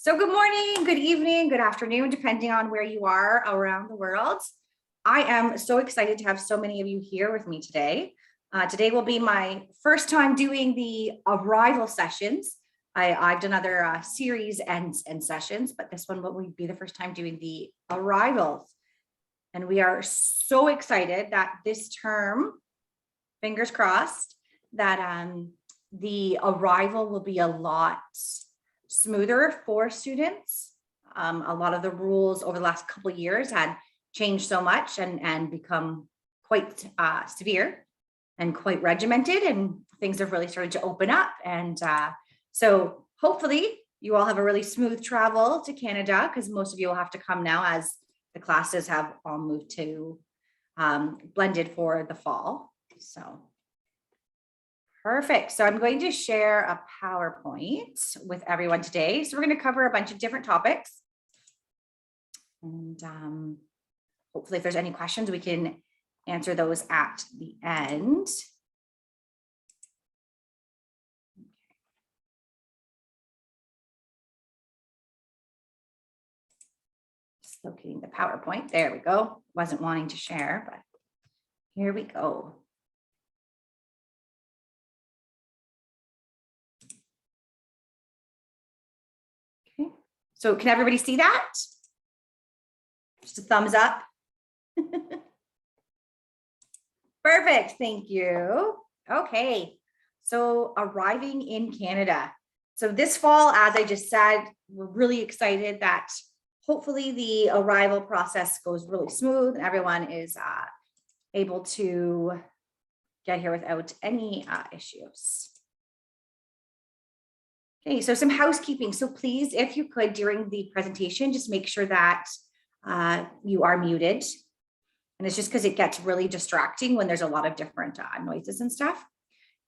So good morning, good evening, good afternoon, depending on where you are around the world. I am so excited to have so many of you here with me today. Today will be my first time doing the arrival sessions. I've done other series and sessions, but this one will be the first time doing the arrivals. And we are so excited that this term, fingers crossed, that the arrival will be a lot smoother for students. A lot of the rules over the last couple of years had changed so much and become quite severe and quite regimented, and things have really started to open up. And so hopefully you all have a really smooth travel to Canada, because most of you will have to come now as the classes have all moved to blended for the fall. So perfect. So I'm going to share a PowerPoint with everyone today. So we're going to cover a bunch of different topics. And hopefully if there's any questions, we can answer those at the end. Just locating the PowerPoint. There we go. Wasn't wanting to share, but here we go. Okay. So can everybody see that? Just a thumbs up. Perfect, thank you. Okay, so arriving in Canada. So this fall, as I just said, we're really excited that hopefully the arrival process goes really smooth and everyone is able to get here without any issues. Okay, so some housekeeping. So please, if you could, during the presentation, just make sure that you are muted. And it's just because it gets really distracting when there's a lot of different noises and stuff.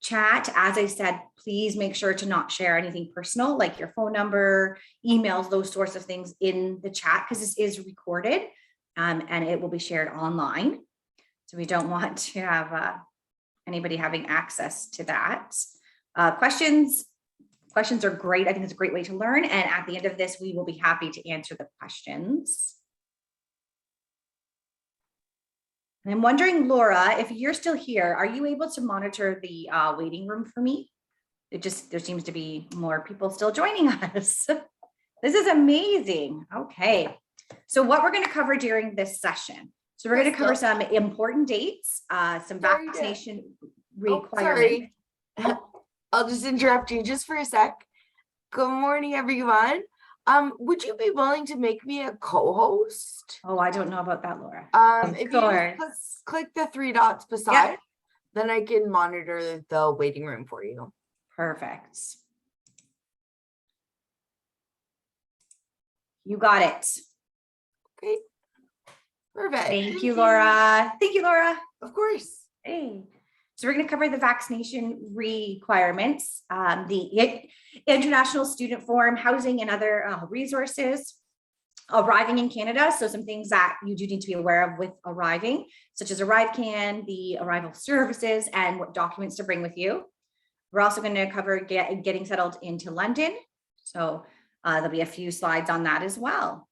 Chat, as I said, please make sure to not share anything personal, like your phone number, emails, those sorts of things in the chat, because this is recorded and it will be shared online. So we don't want to have anybody having access to that. Questions are great. I think it's a great way to learn. And at the end of this, we will be happy to answer the questions. And I'm wondering, Laura, if you're still here, are you able to monitor the waiting room for me? There seems to be more people still joining us. This is amazing. Okay. So what we're going to cover during this session. So we're going to cover some important dates, some vaccination requirements. I'll just interrupt you just for a sec. Good morning, everyone. Would you be willing to make me a co-host? Oh, I don't know about that, Laura. If you just click the three dots beside, then I can monitor the waiting room for you. Perfect. You got it. Okay. Perfect. Thank you, Laura. Thank you, Laura. Of course. Hey. So we're going to cover the vaccination requirements, the international student form, housing, and other resources, arriving in Canada. So some things that you do need to be aware of with arriving, such as ArriveCAN, the arrival services, and what documents to bring with you. We're also going to cover getting settled into London. So there'll be a few slides on that as well.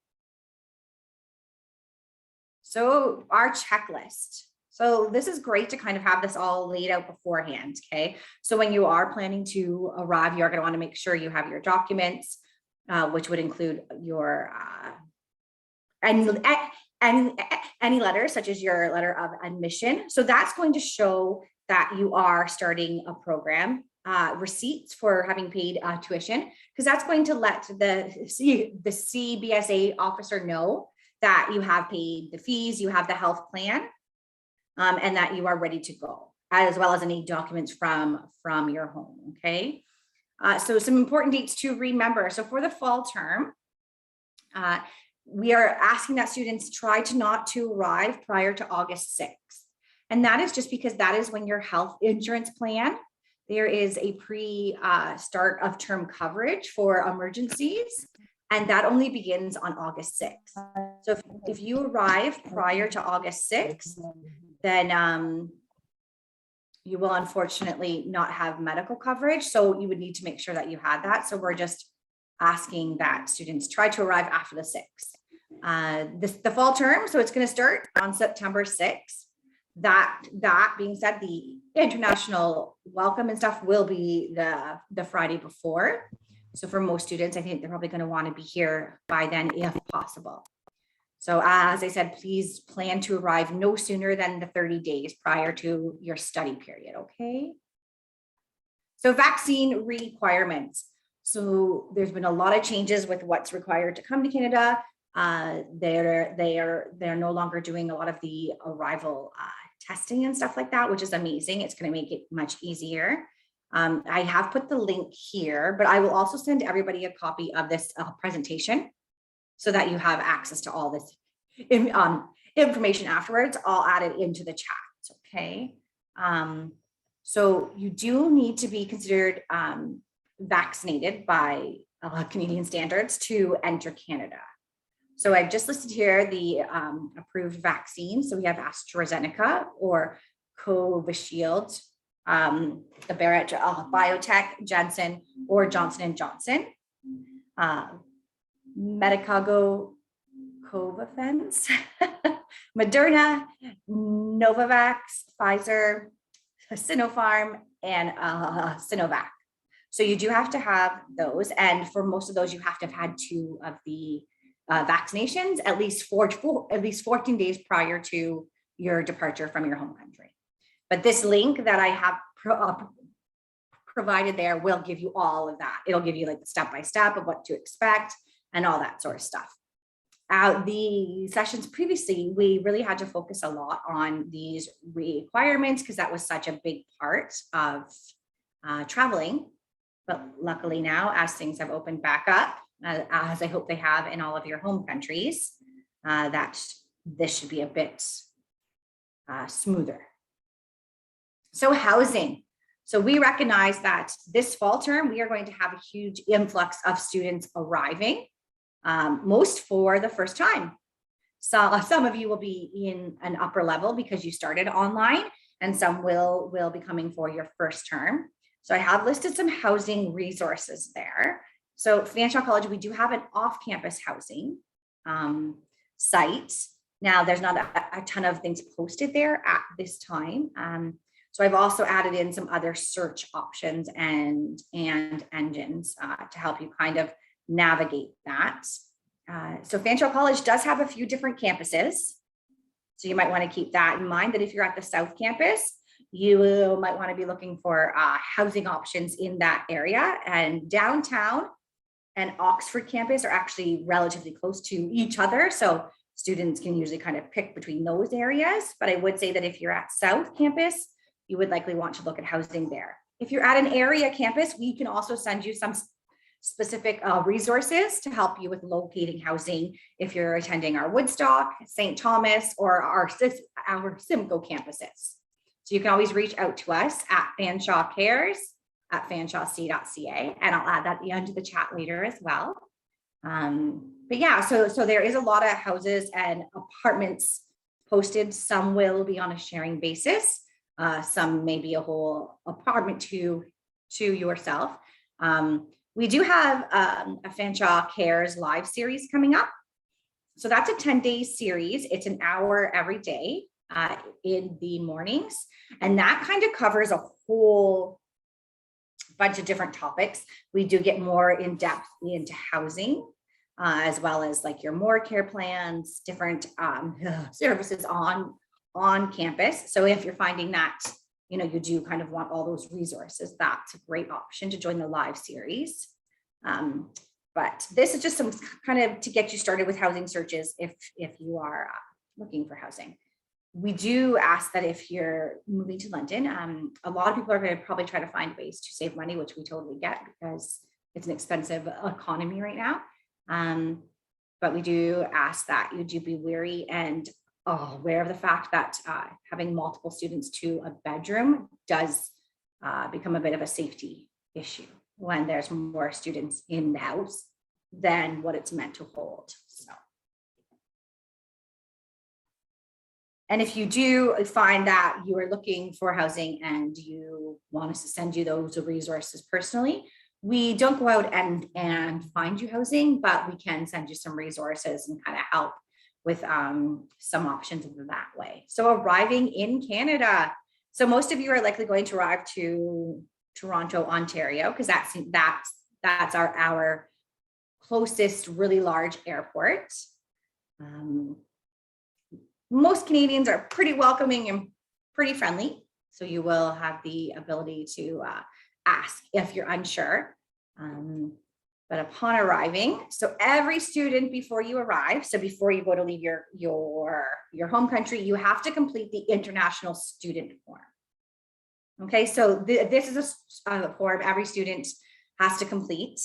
So our checklist. So this is great to kind of have this all laid out beforehand, okay? So when you are planning to arrive, you are going to want to make sure you have your documents, which would include your any letters, such as your letter of admission. So that's going to show that you are starting a program, receipts for having paid tuition, because that's going to let the CBSA officer know that you have paid the fees, you have the health plan, and that you are ready to go, as well as any documents from your home, okay? So some important dates to remember. So for the fall term, we are asking that students try not to arrive prior to August 6th. And that is just because that is when your health insurance plan, there is a start of term coverage for emergencies. And that only begins on August 6th. So if you arrive prior to August 6th, then you will unfortunately not have medical coverage. So you would need to make sure that you had that. So we're just asking that students try to arrive after the 6th. The fall term, so it's going to start on September 6th. That being said, the international welcome and stuff will be the Friday before. So for most students, I think they're probably going to want to be here by then if possible. So as I said, please plan to arrive no sooner than the 30 days prior to your study period, okay? So vaccine requirements. So there's been a lot of changes with what's required to come to Canada. They're no longer doing a lot of the arrival testing and stuff like that, which is amazing. It's going to make it much easier. I have put the link here, but I will also send everybody a copy of this presentation so that you have access to all this information afterwards. I'll add it into the chat, okay? So you do need to be considered vaccinated by Canadian standards to enter Canada. So I've just listed here the approved vaccines. So we have AstraZeneca or Covishield, the Barrett Biotech, Janssen, or Johnson & Johnson, Medicago Covafense, Moderna, Novavax, Pfizer, Sinopharm, and Sinovac. So you do have to have those. And for most of those, you have to have had 2 of the vaccinations at least 14 days prior to your departure from your home country. But this link that I have provided there will give you all of that. It'll give you like the step-by-step of what to expect and all that sort of stuff. The sessions previously, we really had to focus a lot on these requirements because that was such a big part of traveling. But luckily now, as things have opened back up, as I hope they have in all of your home countries, that this should be a bit smoother. So housing. So we recognize that this fall term, we are going to have a huge influx of students arriving, most for the first time. So some of you will be in an upper level because you started online, and some will be coming for your first term. So I have listed some housing resources there. So FanShawe College, we do have an off-campus housing site. Now there's not a ton of things posted there at this time. So I've also added in some other search options and engines to help you kind of navigate that. So FanShawe College does have a few different campuses. So you might want to keep that in mind, that if you're at the South Campus, you might want to be looking for housing options in that area. And downtown and Oxford campus are actually relatively close to each other. So students can usually kind of pick between those areas. But I would say that if you're at South Campus, you would likely want to look at housing there. If you're at an area campus, we can also send you some specific resources to help you with locating housing if you're attending our Woodstock, St. Thomas, or our Simcoe campuses. So you can always reach out to us at FanShawe Cares at fanshawec.ca, and I'll add that into the chat later as well. But yeah, so there is a lot of houses and apartments posted. Some will be on a sharing basis. Some may be a whole apartment to yourself. We do have a FanShawe Cares live series coming up. So that's a 10-day series. It's an hour every day in the mornings. And that kind of covers a whole bunch of different topics. We do get more in depth into housing, as well as like your more care plans, different services on campus. So if you're finding that, you know, you do kind of want all those resources, that's a great option to join the live series. But this is just some kind of to get you started with housing searches if you are looking for housing. We do ask that if you're moving to London, a lot of people are going to probably try to find ways to save money, which we totally get because it's an expensive economy right now. But we do ask that you do be wary and aware of the fact that having multiple students to a bedroom does become a bit of a safety issue when there's more students in the house than what it's meant to hold. So. And if you do find that you are looking for housing and you want us to send you those resources personally, We don't go out and find you housing, but we can send you some resources and kind of help with some options in that way. So arriving in Canada. So most of you are likely going to arrive to Toronto, Ontario, because that's our closest really large airport. Most Canadians are pretty welcoming and pretty friendly. So you will have the ability to ask if you're unsure. But upon arriving, so every student before you arrive, so before you go to leave your home country, you have to complete the international student form. Okay, so this is a form every student has to complete,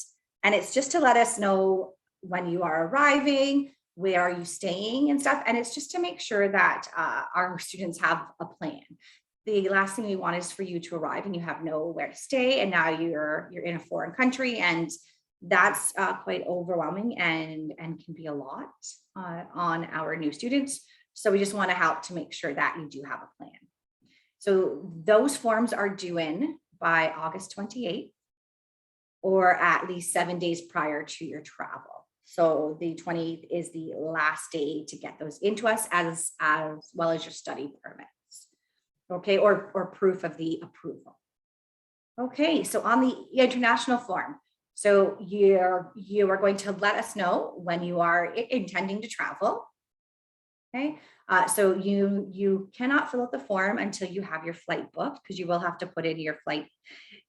and it's just to let us know when you are arriving, where are you staying and stuff, and it's just to make sure that our students have a plan. The last thing we want is for you to arrive and you have nowhere to stay, and now you're in a foreign country, and that's quite overwhelming and can be a lot on our new students. So we just want to help to make sure that you do have a plan. So those forms are due in by August 28th, or at least 7 days prior to your travel. So the 20th is the last day to get those into us, as well as your study permits. Okay, or proof of the approval. Okay, so on the international form, so you are going to let us know when you are intending to travel. Okay, so you cannot fill out the form until you have your flight booked, because you will have to put in your flight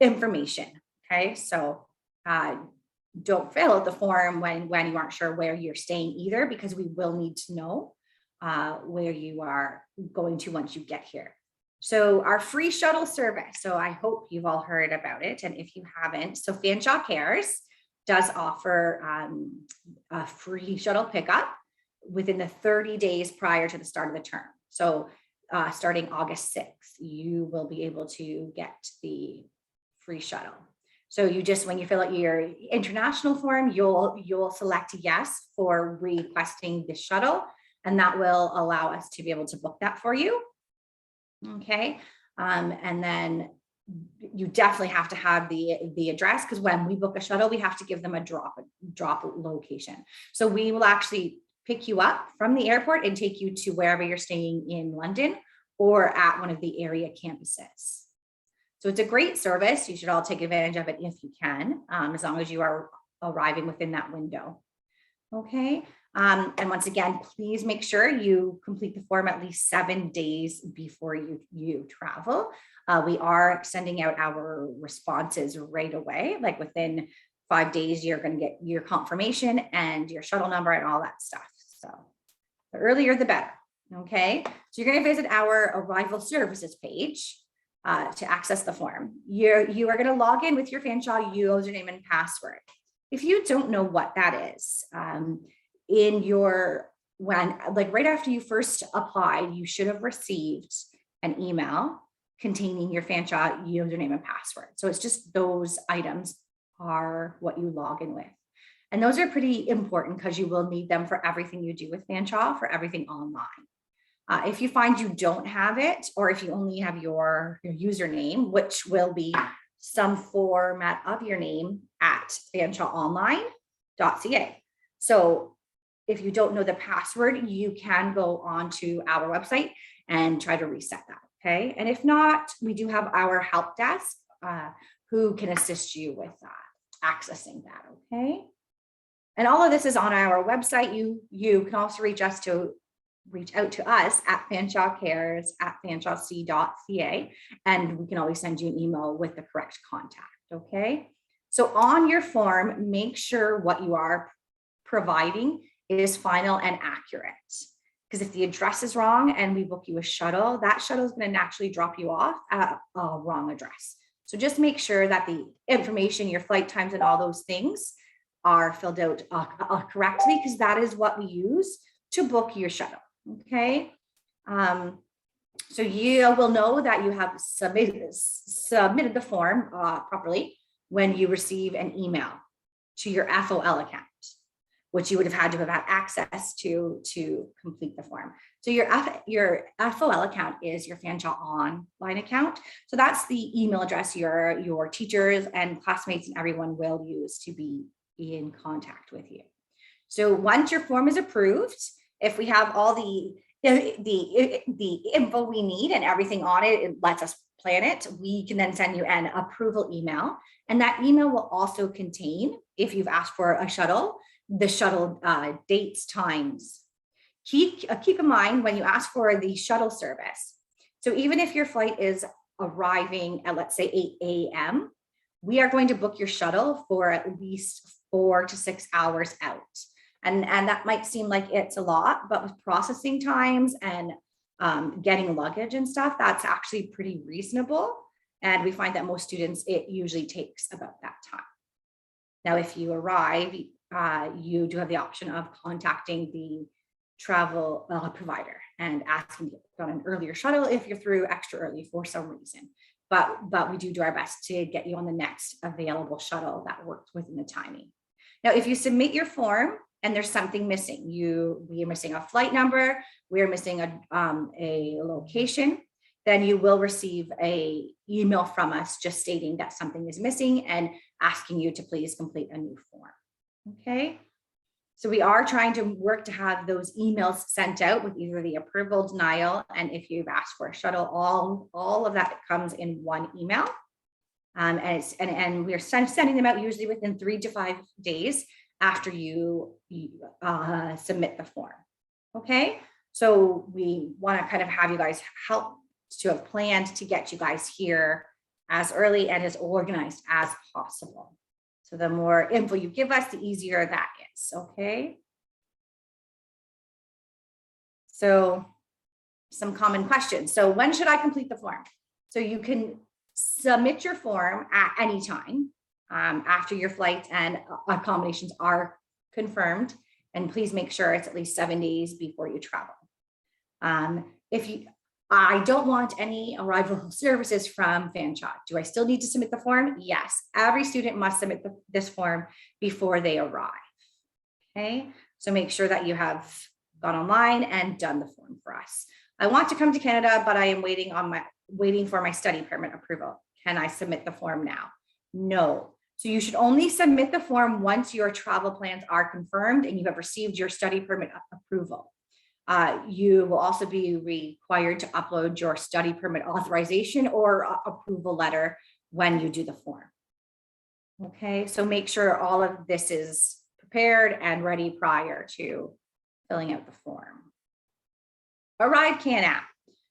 information. Okay, so don't fill out the form when you aren't sure where you're staying either, because we will need to know where you are going to once you get here. So our free shuttle service. So I hope you've all heard about it. And if you haven't, so FanShawe Cares does offer a free shuttle pickup within the 30 days prior to the start of the term. So starting August 6th, you will be able to get the free shuttle. So you just, when you fill out your international form, you'll select yes for requesting the shuttle, and that will allow us to be able to book that for you. Okay, and then you definitely have to have the address, because when we book a shuttle, we have to give them a drop location. So we will actually pick you up from the airport and take you to wherever you're staying in London or at one of the area campuses. So it's a great service. You should all take advantage of it if you can, as long as you are arriving within that window. Okay. And once again, please make sure you complete the form at least 7 days before you travel. We are sending out our responses right away, like within 5 days, you're going to get your confirmation and your shuttle number and all that stuff. So the earlier, the better. Okay. So you're going to visit our arrival services page to access the form. You are going to log in with your FanShawe username and password. If you don't know what that is, right after you first applied, you should have received an email containing your FanShawe username and password. So it's just those items are what you log in with. And those are pretty important because you will need them for everything you do with FanShawe, for everything online. If you find you don't have it, or if you only have your username, which will be some format of your name at fanshaweonline.ca. So if you don't know the password, you can go onto our website and try to reset that. Okay. And if not, we do have our help desk who can assist you with accessing that. Okay. And all of this is on our website. You can also reach out to us at FanShawe Cares at fanshawec.ca, and we can always send you an email with the correct contact. Okay. So on your form, make sure what you are providing is final and accurate. Because if the address is wrong and we book you a shuttle, that shuttle is going to naturally drop you off at a wrong address. So just make sure that the information, your flight times and all those things are filled out correctly, because that is what we use to book your shuttle. Okay. So you will know that you have submitted the form properly when you receive an email to your FOL account. which you would have had to have had access to complete the form. So your FOL account is your FanShawe online account. So that's the email address your teachers and classmates and everyone will use to be in contact with you. So once your form is approved, if we have all the info we need and everything on it, it lets us plan it, we can then send you an approval email. And that email will also contain, if you've asked for a shuttle, the shuttle dates, times. Keep in mind when you ask for the shuttle service. So even if your flight is arriving at, let's say, 8 a.m., we are going to book your shuttle for at least 4 to 6 hours out. And that might seem like it's a lot, but with processing times and getting luggage and stuff, that's actually pretty reasonable. And we find that most students, it usually takes about that time. Now, if you arrive, you do have the option of contacting the travel provider and asking on an earlier shuttle if you're through extra early for some reason. But we do our best to get you on the next available shuttle that works within the timing. Now, if you submit your form and there's something missing, we are missing a flight number, we are missing a location, then you will receive an email from us just stating that something is missing and asking you to please complete a new form. Okay. So we are trying to work to have those emails sent out with either the approval, denial, and if you've asked for a shuttle, all of that comes in one email. And we're sending them out usually within 3 to 5 days after you submit the form. Okay, so we want to kind of have you guys help to have planned to get you guys here as early and as organized as possible. So the more info you give us, the easier that is, okay? So some common questions. So when should I complete the form? So you can submit your form at any time after your flight and accommodations are confirmed. And please make sure it's at least 7 days before you travel. I don't want any arrival services from FanShawe. Do I still need to submit the form? Yes, every student must submit this form before they arrive. Okay, so make sure that you have gone online and done the form for us. I want to come to Canada, but I am waiting for my study permit approval. Can I submit the form now? No. So you should only submit the form once your travel plans are confirmed and you have received your study permit approval. You will also be required to upload your study permit authorization or approval letter when you do the form. Okay, so make sure all of this is prepared and ready prior to filling out the form. ArriveCAN app.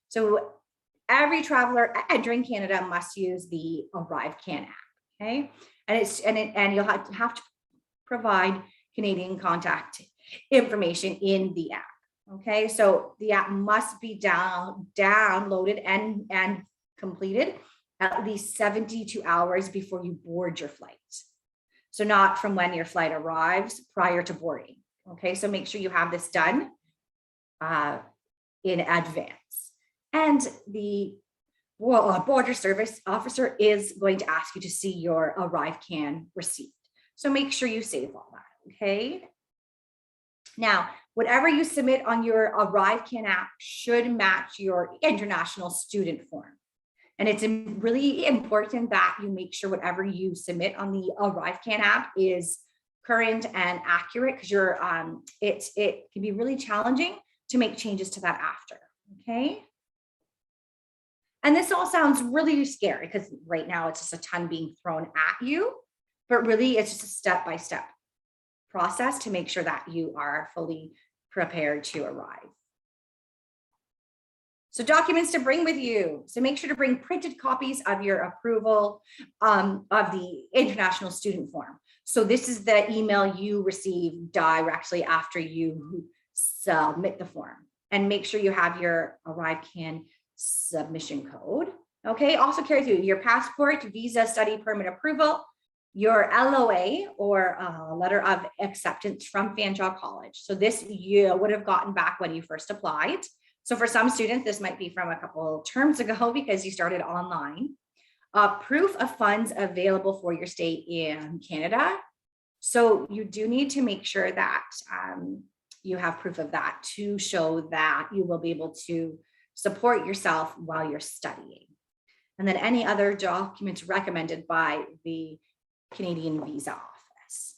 So every traveler entering Canada must use the ArriveCAN app. Okay, and you'll have to provide Canadian contact information in the app. Okay, so the app must be downloaded and completed at least 72 hours before you board your flight. So not from when your flight arrives, prior to boarding. Okay, so make sure you have this done in advance. And the border service officer is going to ask you to see your ArriveCAN receipt. So make sure you save all that, okay? Now, whatever you submit on your ArriveCAN app should match your international student form. And it's really important that you make sure whatever you submit on the ArriveCAN app is current and accurate, because it can be really challenging to make changes to that after, okay? And this all sounds really scary because right now it's just a ton being thrown at you, but really it's just a step-by-step process to make sure that you are fully prepared to arrive. So documents to bring with you. So make sure to bring printed copies of your approval of the international student form. So this is the email you receive directly after you submit the form. And make sure you have your ArriveCAN submission code. Okay, also carry through your passport, visa, study permit approval, your LOA or letter of acceptance from FanShawe College. So this you would have gotten back when you first applied. So for some students, this might be from a couple terms ago because you started online. Proof of funds available for your stay in Canada. So you do need to make sure that you have proof of that to show that you will be able to support yourself while you're studying. And then any other documents recommended by the Canadian Visa Office.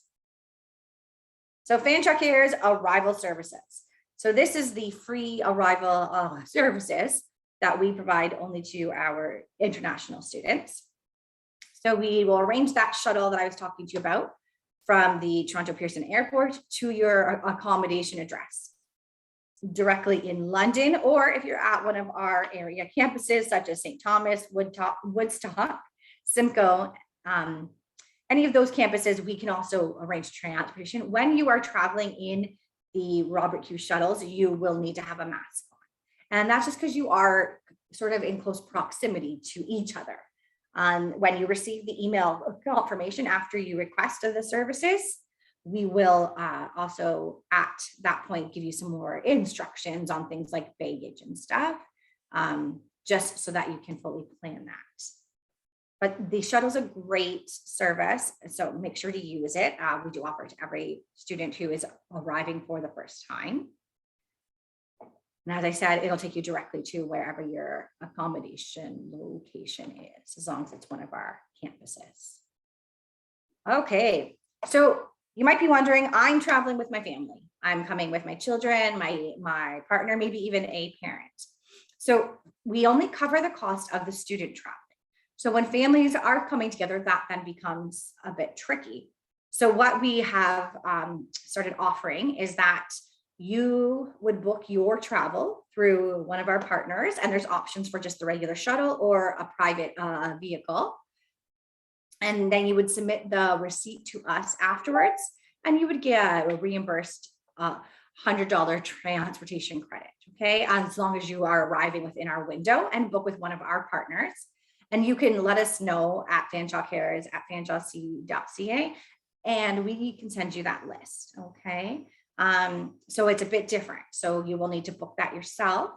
So FanShawe Cares arrival services. So this is the free arrival services that we provide only to our international students. So we will arrange that shuttle that I was talking to you about from the Toronto Pearson Airport to your accommodation address directly in London, or if you're at one of our area campuses such as St. Thomas, Woodstock, Simcoe, any of those campuses, we can also arrange transportation. When you are traveling in the Robert Q shuttles, you will need to have a mask on. And that's just because you are sort of in close proximity to each other. When you receive the email confirmation after you request the services, we will also at that point give you some more instructions on things like baggage and stuff, just so that you can fully plan that. But the shuttle is a great service, so make sure to use it. We do offer it to every student who is arriving for the first time. And as I said, it'll take you directly to wherever your accommodation location is, as long as it's one of our campuses. Okay, so you might be wondering, I'm traveling with my family. I'm coming with my children, my partner, maybe even a parent. So we only cover the cost of the student traveling. So when families are coming together, that then becomes a bit tricky. So what we have started offering is that you would book your travel through one of our partners, and there's options for just the regular shuttle or a private vehicle. And then you would submit the receipt to us afterwards, and you would get a reimbursed $100 transportation credit, okay? As long as you are arriving within our window and book with one of our partners. And you can let us know at FanShawe Cares at fanshawec.ca, and we can send you that list, okay? So it's a bit different. So you will need to book that yourself,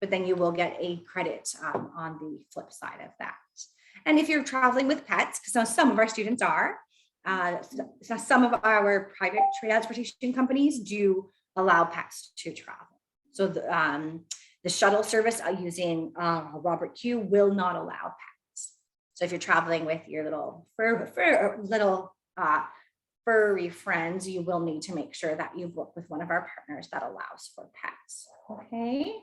but then you will get a credit on the flip side of that. And if you're traveling with pets, because some of our students are, some of our private transportation companies do allow pets to travel. So the shuttle service using Robert Q will not allow pets. So if you're traveling with your little furry friends, you will need to make sure that you book with one of our partners that allows for pets. Okay.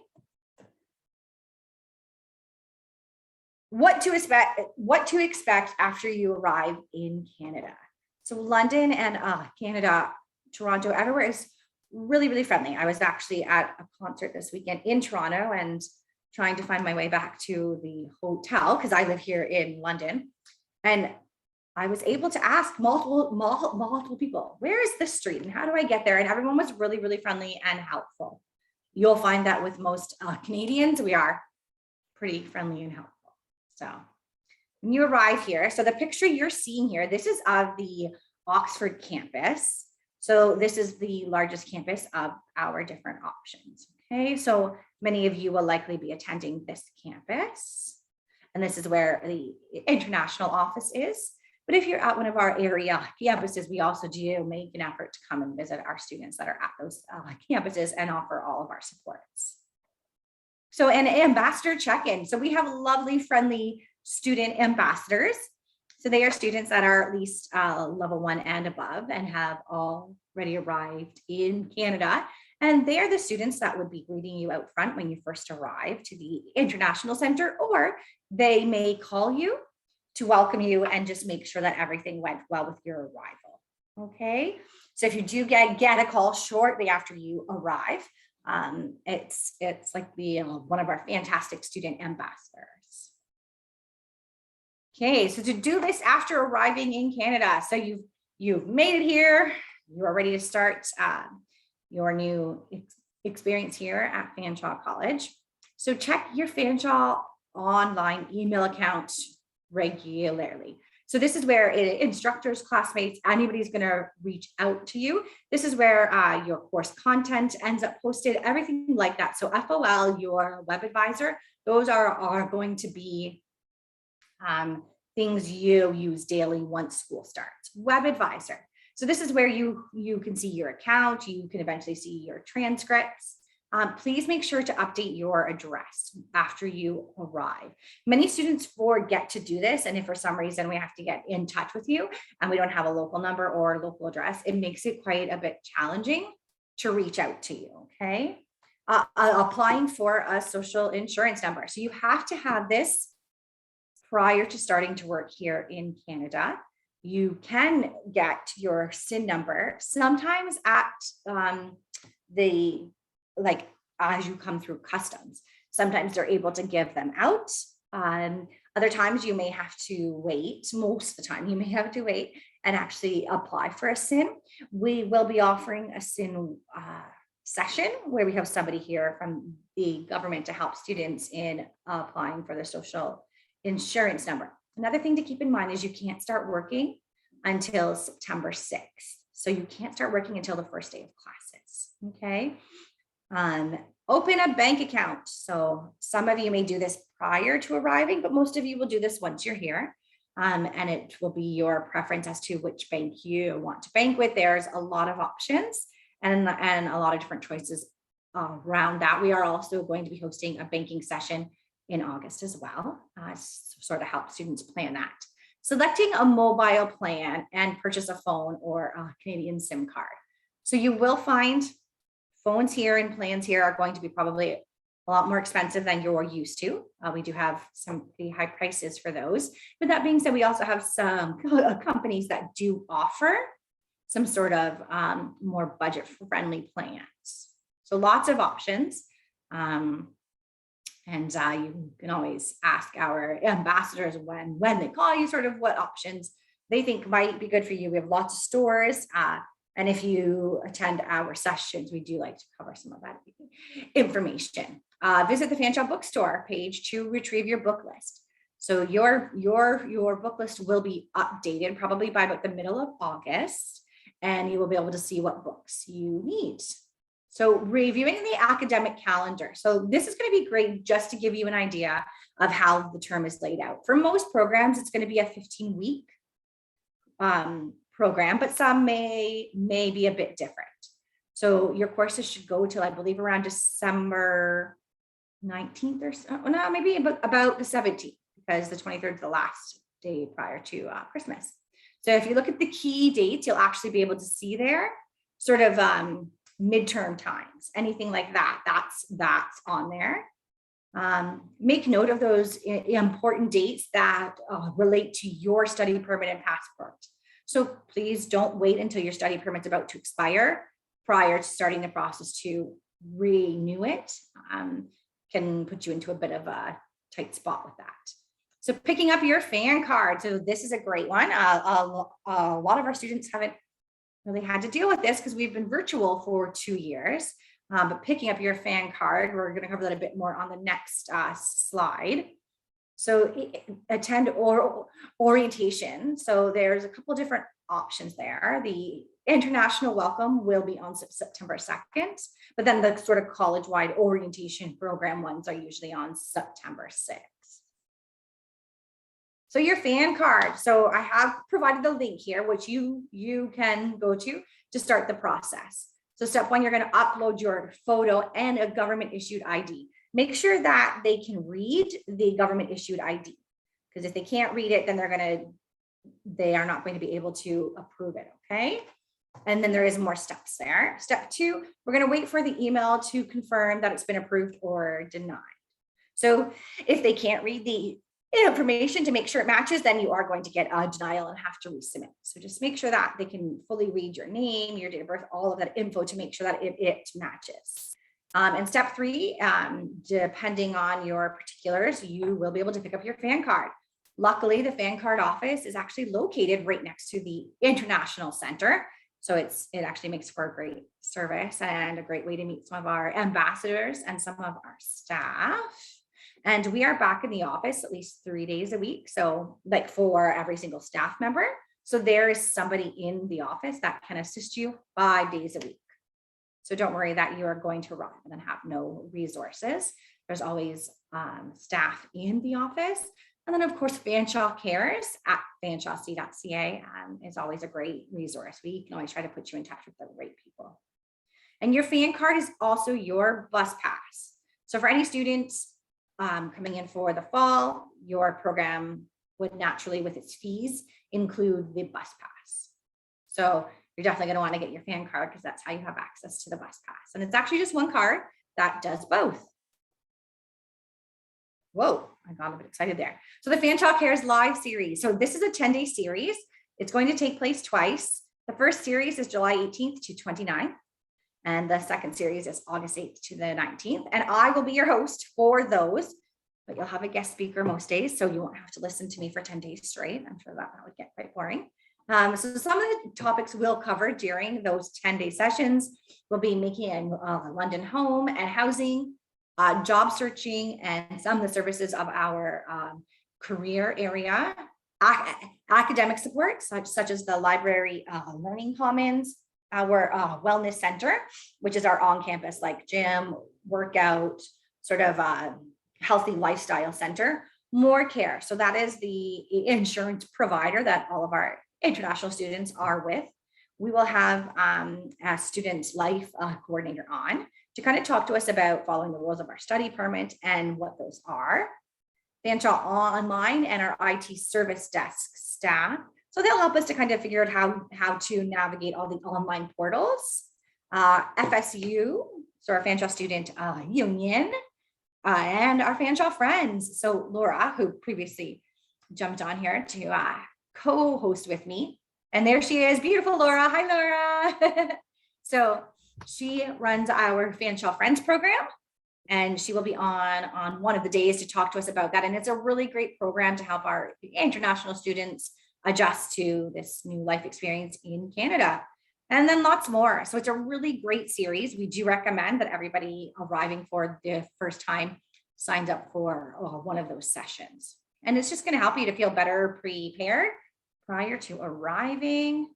What to expect after you arrive in Canada. So London and Canada, Toronto, everywhere is really, really friendly. I was actually at a concert this weekend in Toronto and trying to find my way back to the hotel because I live here in London. And I was able to ask multiple people, where is this street and how do I get there? And everyone was really, really friendly and helpful. You'll find that with most Canadians, we are pretty friendly and helpful. So when you arrive here, so the picture you're seeing here, this is of the Oxford campus. So this is the largest campus of our different options. Okay, so many of you will likely be attending this campus. And this is where the international office is. But if you're at one of our area campuses, we also do make an effort to come and visit our students that are at those campuses and offer all of our supports. So an ambassador check-in. So we have lovely, friendly student ambassadors. So they are students that are at least level 1 and above and have already arrived in Canada. And they are the students that would be greeting you out front when you first arrive to the International Center, or they may call you to welcome you and just make sure that everything went well with your arrival. Okay, so if you do get a call shortly after you arrive, it's like one of our fantastic student ambassadors. Okay, so to do this after arriving in Canada, so you've made it here, you are ready to start your new experience here at FanShawe College. So check your FanShawe online email account regularly. So this is where instructors, classmates, anybody's going to reach out to you. This is where your course content ends up posted, everything like that. So FOL, your web advisor, those are going to be things you use daily once school starts. Web advisor. So this is where you can see your account. You can eventually see your transcripts. Please make sure to update your address after you arrive. Many students forget to do this, and if for some reason we have to get in touch with you and we don't have a local number or a local address, it makes it quite a bit challenging to reach out to you, okay? Applying for a social insurance number. So you have to have this prior to starting to work here in Canada. You can get your SIN number sometimes at as you come through customs. Sometimes they're able to give them out. Other times you may have to wait. Most of the time you may have to wait and actually apply for a SIN. We will be offering a SIN session where we have somebody here from the government to help students in applying for the social insurance number. Another thing to keep in mind is you can't start working until September 6th. So you can't start working until the first day of classes, okay? Open a bank account. So some of you may do this prior to arriving, but most of you will do this once you're here. And it will be your preference as to which bank you want to bank with. There's a lot of options and a lot of different choices around that. We are also going to be hosting a banking session in August as well, sort of help students plan that. Selecting a mobile plan and purchase a phone or a Canadian SIM card. So you will find phones here and plans here are going to be probably a lot more expensive than you're used to. We do have some pretty high prices for those. But that being said, we also have some companies that do offer some sort of more budget-friendly plans. So lots of options. And you can always ask our ambassadors when they call you sort of what options they think might be good for you. We have lots of stores. And if you attend our sessions, we do like to cover some of that information. Visit the FanShawe bookstore page to retrieve your book list. So your book list will be updated probably by about the middle of August, and you will be able to see what books you need. So reviewing the academic calendar. So this is going to be great just to give you an idea of how the term is laid out. For most programs, it's going to be a 15-week program, but some may be a bit different. So your courses should go till, I believe, around December 19th or so, no, maybe about the 17th, because the 23rd is the last day prior to Christmas. So if you look at the key dates, you'll actually be able to see there sort of midterm times, anything like that, that's on there. Make note of those important dates that relate to your study permit and passport. So please don't wait until your study permit's about to expire prior to starting the process to renew it. Can put you into a bit of a tight spot with that. So picking up your FAN card. So this is a great one. A lot of our students haven't really had to deal with this because we've been virtual for 2 years, but picking up your FAN card, we're going to cover that a bit more on the next slide. So attend orientation. So there's a couple different options there. The international welcome will be on September 2nd, but then the sort of college-wide orientation program ones are usually on September 6th. So your FAN card. So I have provided the link here, which you can go to start the process. So step one, you're going to upload your photo and a government issued ID. Make sure that they can read the government issued ID, because if they can't read it, then they are not going to be able to approve it. Okay. And then there is more steps there. Step two, we're going to wait for the email to confirm that it's been approved or denied. So if they can't read the information to make sure it matches, then you are going to get a denial and have to resubmit. So just make sure that they can fully read your name, your date of birth, all of that info to make sure that it matches. And step three, depending on your particulars, you will be able to pick up your FAN card. Luckily, the FAN card office is actually located right next to the International Center. So it actually makes for a great service and a great way to meet some of our ambassadors and some of our staff. And we are back in the office at least 3 days a week. So like for every single staff member. So there is somebody in the office that can assist you 5 days a week. So don't worry that you are going to arrive and then have no resources. There's always staff in the office. And then of course, FanShawe Cares at fanshawec.ca is always a great resource. We can always try to put you in touch with the right people. And your fan card is also your bus pass. So for any students coming in for the fall, your program would naturally, with its fees, include the bus pass. So you're definitely going to want to get your fan card because that's how you have access to the bus pass. And it's actually just one card that does both. Whoa, I got a bit excited there. So the FanShawe Cares live series. So this is a 10-day series. It's going to take place twice. The first series is July 18th to 29th. And the second series is August 8th to the 19th. And I will be your host for those, but you'll have a guest speaker most days. So you won't have to listen to me for 10 days straight. I'm sure that would get quite boring. So some of the topics we'll cover during those 10-day sessions will be making a London home and housing, job searching, and some of the services of our career area, academic support, such as the library learning commons, our wellness center, which is our on-campus like gym, workout, sort of healthy lifestyle center, more care. So that is the insurance provider that all of our international students are with. We will have a student life coordinator on to kind of talk to us about following the rules of our study permit and what those are. FanShawe Online and our IT service desk staff. So they'll help us to kind of figure out how to navigate all the online portals. FSU, so our FanShawe Student Union, and our FanShawe friends. So Laura, who previously jumped on here to co-host with me. And there she is, beautiful Laura. Hi, Laura. So she runs our FanShawe Friends program, and she will be on one of the days to talk to us about that. And it's a really great program to help our international students adjust to this new life experience in Canada. And then lots more. So it's a really great series. We do recommend that everybody arriving for the first time signs up for one of those sessions. And it's just going to help you to feel better prepared prior to arriving.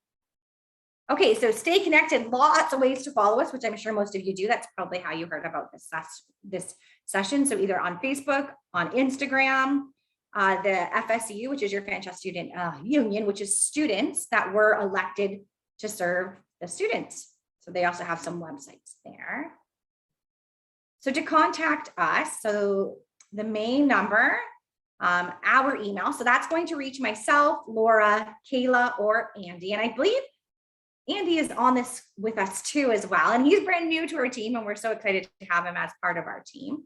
Okay, so stay connected. Lots of ways to follow us, which I'm sure most of you do. That's probably how you heard about this session. So either on Facebook, on Instagram, the FSU, which is your FanShawe Student Union, which is students that were elected to serve the students. So they also have some websites there. So to contact us, so the main number, our email, so that's going to reach myself, Laura, Kayla, or Andy. And I believe Andy is on this with us too as well. And he's brand new to our team, and we're so excited to have him as part of our team.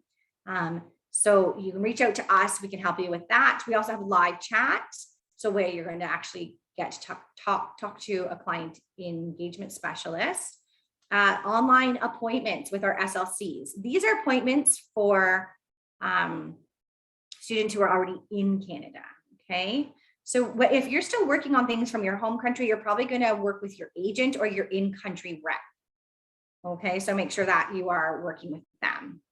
So you can reach out to us. We can help you with that. We also have live chat. So where you're going to actually get to talk to a client engagement specialist. Online appointments with our SLCs. These are appointments for students who are already in Canada, okay? So if you're still working on things from your home country, you're probably gonna work with your agent or your in-country rep, okay? So make sure that you are working with them.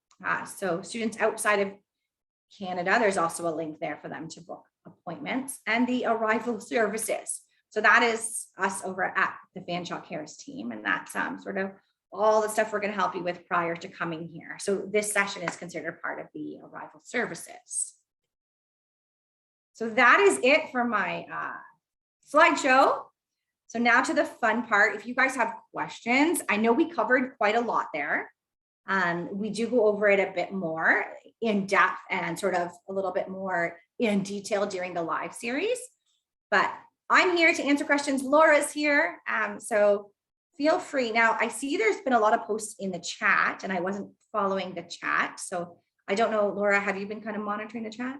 So students outside of Canada, there's also a link there for them to book appointments, and the arrival services. So that is us over at the FanShawe Cares team, and that's sort of all the stuff we're going to help you with prior to coming here. So this session is considered part of the arrival services. So that is it for my slideshow. So now to the fun part. If you guys have questions, I know we covered quite a lot there. We do go over it a bit more in depth and sort of a little bit more in detail during the live series, but I'm here to answer questions. Laura's here, so feel free. Now, I see there's been a lot of posts in the chat, and I wasn't following the chat, so I don't know, Laura, have you been kind of monitoring the chat?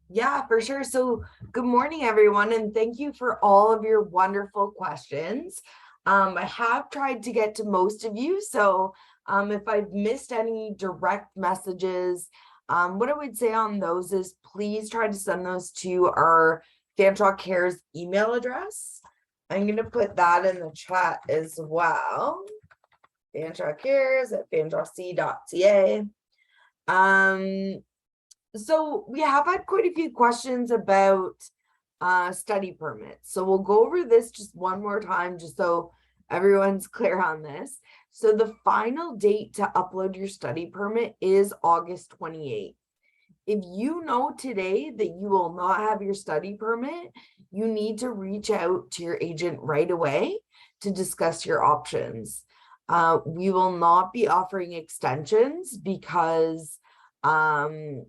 Yeah, for sure. So good morning, everyone, and thank you for all of your wonderful questions. I have tried to get to most of you, so if I've missed any direct messages, what I would say on those is please try to send those to our FanShawe Cares email address. I'm going to put that in the chat as well. FanShawe Cares at fanshawec.ca. So we have had quite a few questions about study permits. So we'll go over this just one more time, just so everyone's clear on this. So the final date to upload your study permit is August 28th. If you know today that you will not have your study permit, you need to reach out to your agent right away to discuss your options. We will not be offering extensions because IRCC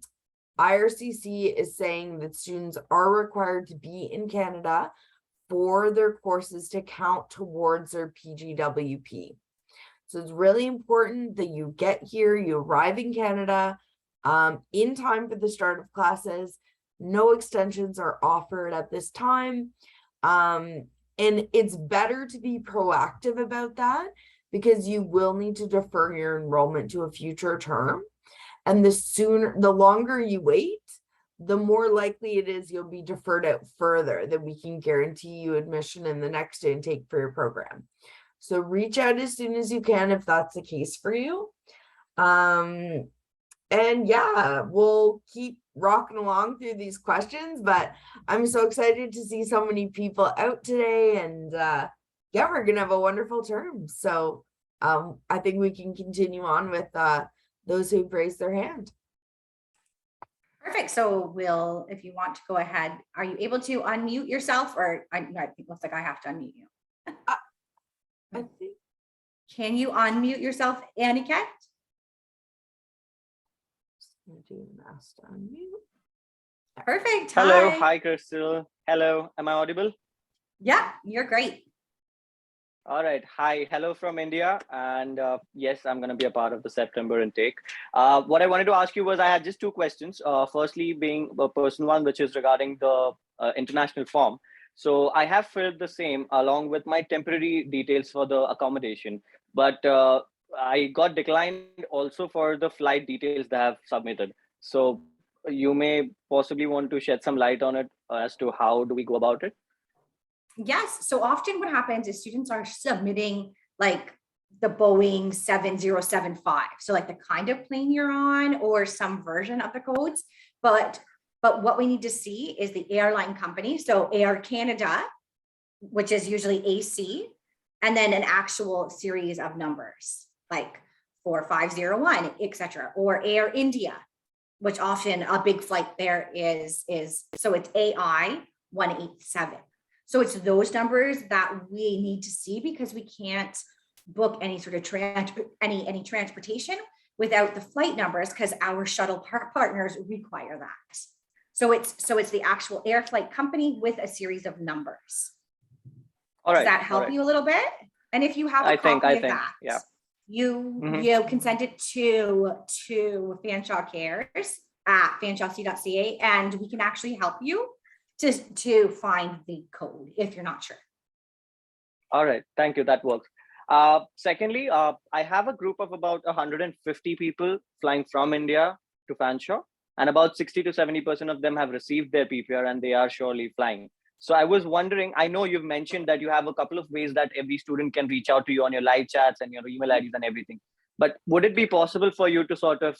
is saying that students are required to be in Canada for their courses to count towards their PGWP. So it's really important that you get here, you arrive in Canada in time for the start of classes. No extensions are offered at this time. And it's better to be proactive about that because you will need to defer your enrollment to a future term. And the longer you wait, the more likely it is you'll be deferred out further, that we can guarantee you admission in the next intake for your program. So reach out as soon as you can if that's the case for you. And yeah, we'll keep rocking along through these questions, but I'm so excited to see so many people out today. And yeah, we're gonna have a wonderful term. So I think we can continue on with those who've raised their hand. Perfect. So if you want to go ahead, are you able to unmute yourself, or I think it looks like I have to unmute you. I think. Can you unmute yourself, Aniket? Do mass unmute. Perfect. Hello, Hi. hi Crystal. Hello, am I audible? Yeah, you're great. All right, hi, hello from India. And yes, I'm going to be a part of the September intake. What I wanted to ask you was I had just two questions. Firstly, being a personal one, which is regarding the international form. So I have filled the same along with my temporary details for the accommodation, but I got declined also for the flight details that I have submitted. So you may possibly want to shed some light on it as to how do we go about it? Yes. So often what happens is students are submitting like the Boeing 7075. So like the kind of plane you're on or some version of the codes. But what we need to see is the airline company. So Air Canada, which is usually AC, and then an actual series of numbers like 4501, etc. Or Air India, which often a big flight there is so it's AI 187. So it's those numbers that we need to see because we can't book any sort of any transportation without the flight numbers because our shuttle partners require that. So it's the actual air flight company with a series of numbers. All right. Does that help you a little bit? And if you have a copy of that, yeah. You can send it to FanShawe Cares at fanshawec.ca, and we can actually help you to find the code if you're not sure. All right, thank you, that works. Secondly, I have a group of about 150 people flying from India to FanShawe, and about 60 to 70% of them have received their PPR and they are surely flying. So I was wondering, I know you've mentioned that you have a couple of ways that every student can reach out to you on your live chats and your email IDs and everything. But would it be possible for you to sort of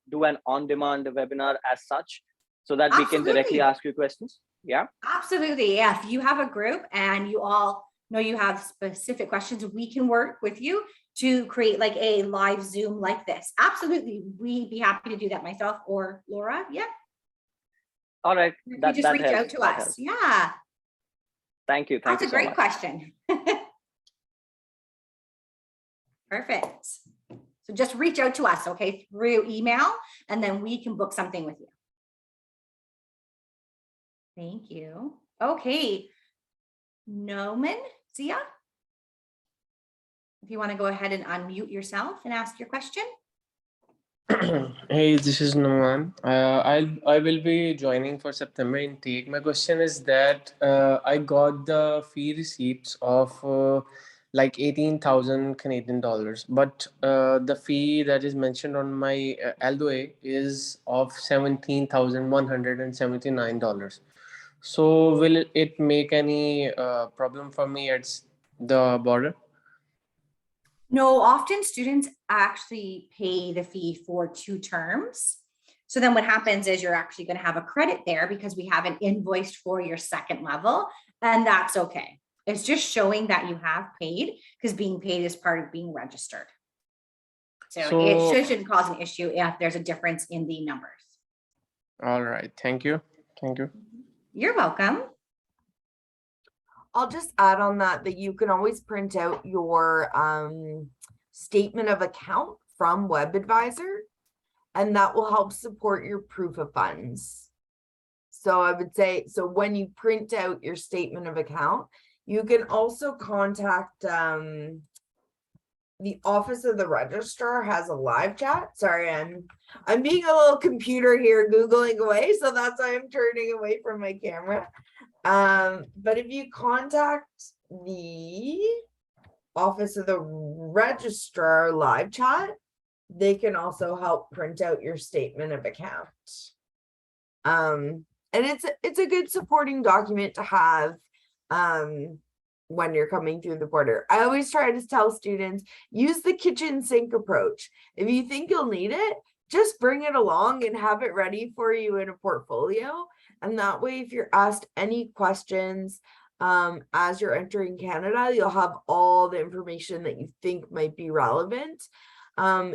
do an on-demand webinar as such so that we can directly ask you questions? Yeah. Absolutely. Yeah. If you have a group and you all know you have specific questions, we can work with you to create like a live Zoom like this. Absolutely. We'd be happy to do that, myself or Laura. Yeah. All right. You just reach out to us. Yeah. Thank you. That's a great question. Perfect. So just reach out to us, okay, through email, and then we can book something with you. Thank you. Okay. Noman, Zia, if you want to go ahead and unmute yourself and ask your question. Hey, this is Noman. I will be joining for September intake. My question is that I got the fee receipts of like 18,000 Canadian dollars, but the fee that is mentioned on my LOA is of $17,179. So will it make any problem for me at the border? No, often students actually pay the fee for 2 terms. So then what happens is you're actually going to have a credit there because we haven't invoiced for your second level, and that's okay. It's just showing that you have paid because being paid is part of being registered. So it shouldn't cause an issue if there's a difference in the numbers. All right. Thank you. Thank you. You're welcome. I'll just add on that you can always print out your statement of account from WebAdvisor, and that will help support your proof of funds. So I would say, so when you print out your statement of account, you can also contact the office of the registrar has a live chat. Sorry, I'm being a little computer here, Googling away, so that's why I'm turning away from my camera. But if you contact the office of the registrar live chat, they can also help print out your statement of account. And it's a good supporting document to have when you're coming through the border. I always try to tell students, use the kitchen sink approach. If you think you'll need it, just bring it along and have it ready for you in a portfolio. And that way, if you're asked any questions as you're entering Canada, you'll have all the information that you think might be relevant.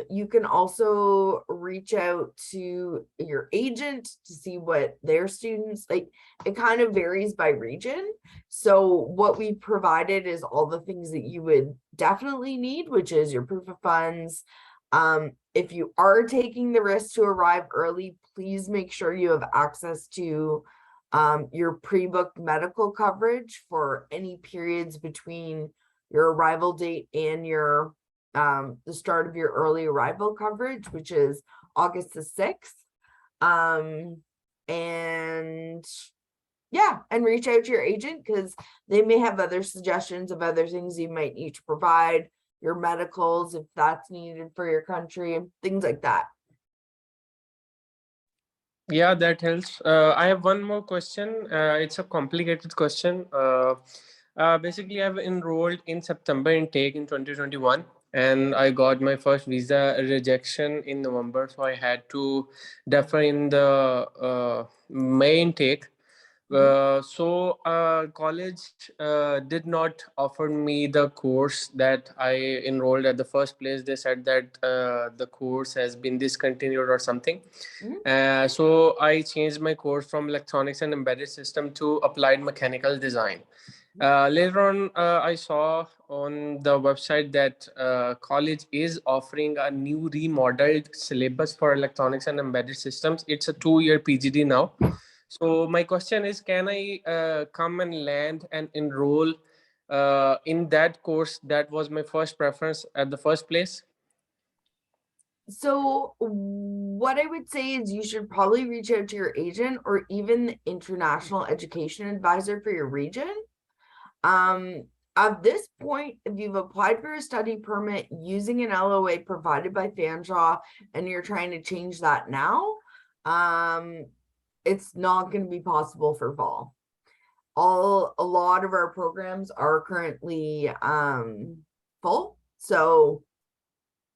You can also reach out to your agent to see what their students like. It kind of varies by region. So what we provided is all the things that you would definitely need, which is your proof of funds. If you are taking the risk to arrive early, please make sure you have access to your pre-booked medical coverage for any periods between your arrival date and your the start of your early arrival coverage, which is August the 6th. And yeah, and reach out to your agent because they may have other suggestions of other things you might need to provide, your medicals if that's needed for your country, and things like that. Yeah, that helps. I have one more question. It's a complicated question. Basically, I've enrolled in September intake in 2021, and I got my first visa rejection in November, so I had to defer in the May intake. College did not offer me the course that I enrolled at the first place. They said that the course has been discontinued or something. So I changed my course from electronics and embedded system to applied mechanical design. Later on, I saw on the website that college is offering a new remodeled syllabus for electronics and embedded systems. It's a 2-year PGD now. So my question is, can I come and land and enroll in that course that was my first preference at the first place? So what I would say is you should probably reach out to your agent or even the international education advisor for your region. At this point, if you've applied for a study permit using an LOA provided by FanShawe and you're trying to change that now, it's not going to be possible for fall. A lot of our programs are currently full, so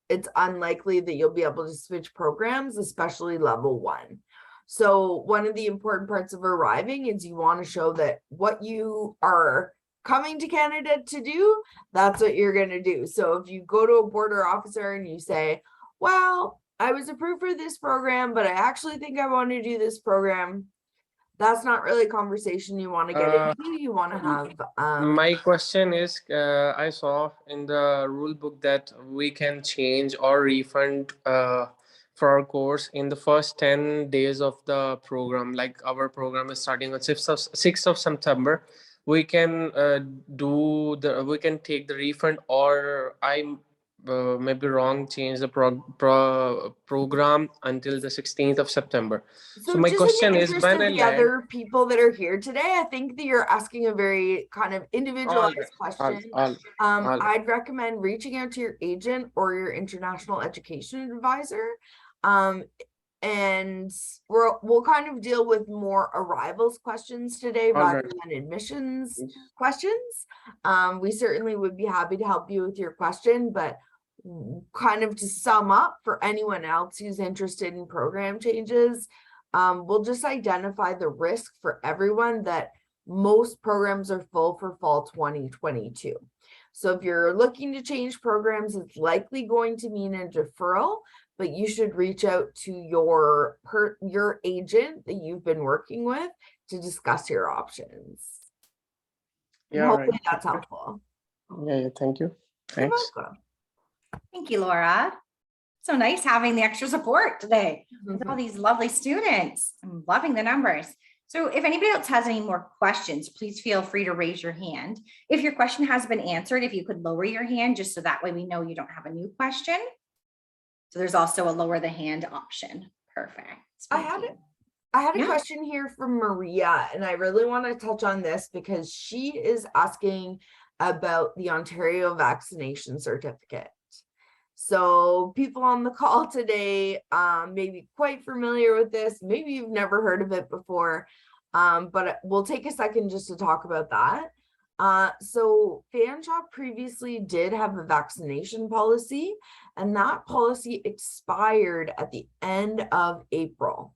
it's unlikely that you'll be able to switch programs, especially level 1. So one of the important parts of arriving is you want to show that what you are coming to Canada to do, that's what you're going to do. So if you go to a border officer and you say, well, I was approved for this program, but I actually think I want to do this program, that's not really a conversation you want to get into. You want to have my question is, I saw in the rule book that we can change or refund for our course in the first 10 days of the program. Like our program is starting on 6th of September. We can we can take the refund, or I may be wrong, change the program until the 16th of September. So my just question in the is, interest when of I the land, other people that are here today, I think that you're asking a very kind of individualized question. I'd recommend reaching out to your agent or your international education advisor. And we'll kind of deal with more arrivals questions today rather than admissions questions. We certainly would be happy to help you with your question, but kind of to sum up for anyone else who's interested in program changes, we'll just identify the risk for everyone that most programs are full for fall 2022. So if you're looking to change programs, it's likely going to mean a deferral, but you should reach out to your agent that you've been working with to discuss your options. And Yeah, hopefully right. that's helpful. Yeah, thank you. You're Thanks. welcome. Thank you, Laura. So nice having the extra support today with all these lovely students. I'm loving the numbers. So if anybody else has any more questions, please feel free to raise your hand. If your question has been answered, if you could lower your hand, just so that way we know you don't have a new question. So there's also a lower the hand option. Perfect. I had a question here from Maria, and I really want to touch on this because she is asking about the Ontario vaccination certificate. So people on the call today may be quite familiar with this. Maybe you've never heard of it before, but we'll take a second just to talk about that. So FanShawe previously did have a vaccination policy, and that policy expired at the end of April.